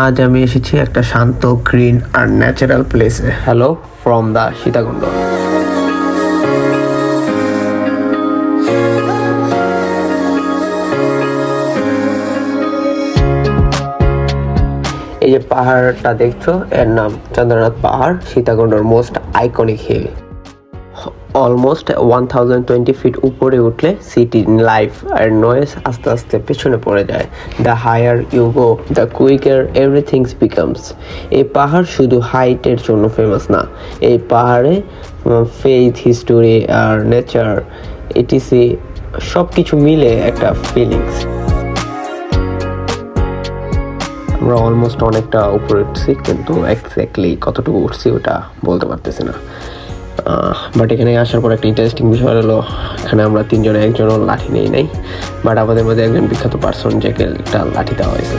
আজ আমি এসেছি একটা শান্ত গ্রিন আর ন্যাচারাল প্লেসে। Hello from the Sitakunda. এই যে পাহাড়টা দেখছো, এর নাম চন্দ্রনাথ পাহাড়, সীতাকুণ্ডর most iconic hill. Almost 1020 feet উপরে উঠলে সিটি লাইফ আর নয়েজ আস্তে আস্তে পেছনে পড়ে যায়। The higher you go the quicker everything's becomes. এই পাহাড় শুধু হাইটের জন্য ফেমাস না, এই পাহাড়ে ফেইথ, হিস্টোরি আর নেচার এটিসি সব কিছু মিলে একটা ফিলিংস। আমরা অলমোস্ট অনেকটা উপরে উঠছি, কিন্তু এক্স্যাক্টলি কতটুকু উঠছি ওটা বলতে পারতেছি না। বাট এখানে আসার পর একটা ইন্টারেস্টিং বিষয় হলো, এখানে আমরা তিনজনে একজনও লাঠি নেই নাই, বাট আমাদের মধ্যে একজন বিখ্যাত পার্সন যাকে একটা লাঠি দেওয়া হয়েছে।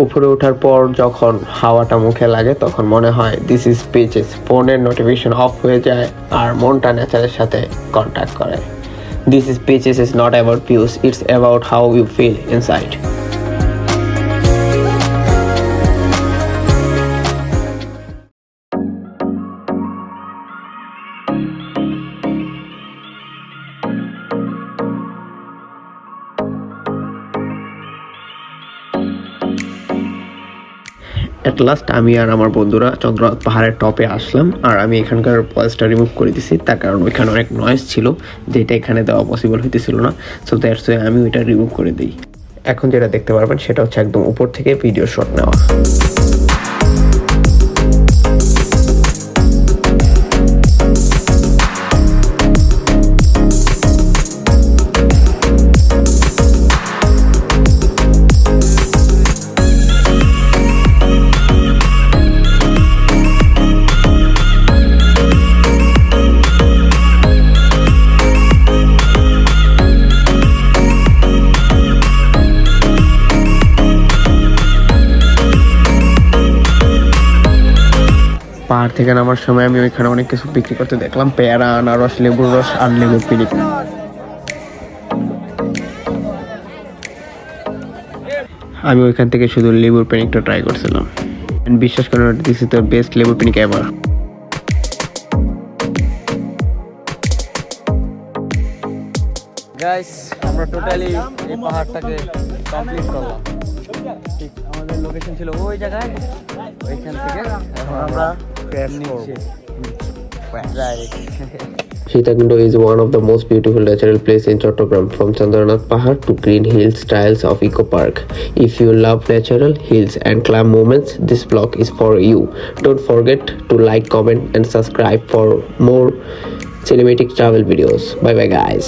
উপরে ওঠার পর যখন হাওয়াটা মুখে লাগে তখন মনে হয় দিস ইজ পিচেস। ফোনের নোটিফিকেশন অফ হয়ে যায় আর মনটা নেচারের সাথে কন্ট্যাক্ট করে। This is peaches is not about views, it's about how you feel inside. At last আমি আর আমার বন্ধুরা চন্দ্রনাথ পাহাড়ের টপে আসলাম, আর আমি এখানকার ভয়েসটা রিমুভ করে দিছি, তার কারণ ওইখানে অনেক নয়েজ ছিল যেটা এখানে দেওয়া পসিবল হইতেছিল না। সো দ্যাটস ওয়াই আমি ওইটা রিমুভ করে দিই। এখন যেটা দেখতে পারবেন সেটা হচ্ছে একদম উপর থেকে ভিডিও শট নেওয়া। পাহাড় থেকে নামার সময় আমি ওইখানে অনেক কিছু বিক্রি করতে দেখলাম, পেয়ারা, আনারস, লেবুর রস আর লেবুর পিনিক। আমি ওইখান থেকে শুধু লেবুর পিনিকটা ট্রাই করছিলাম, বিশ্বাস করেন দিস ইজ দ্য বেস্ট লেবুর পিনিক এভার। গাইস, আমরা টোটালি এই পাহাড়টাকে কমপ্লিট করলাম। ঠিক আমাদের লোকেশন ছিল ওই জায়গায়, ওইখান থেকে এখন আমরা নিচে Sitakundo is one of the most beautiful natural place in Chattogram. From Chandranath Pahad to green hill styles of Eco Park. If you love natural hills and climb moments, this vlog is for you. Don't forget to like, comment and subscribe for more cinematic travel videos. Bye bye guys.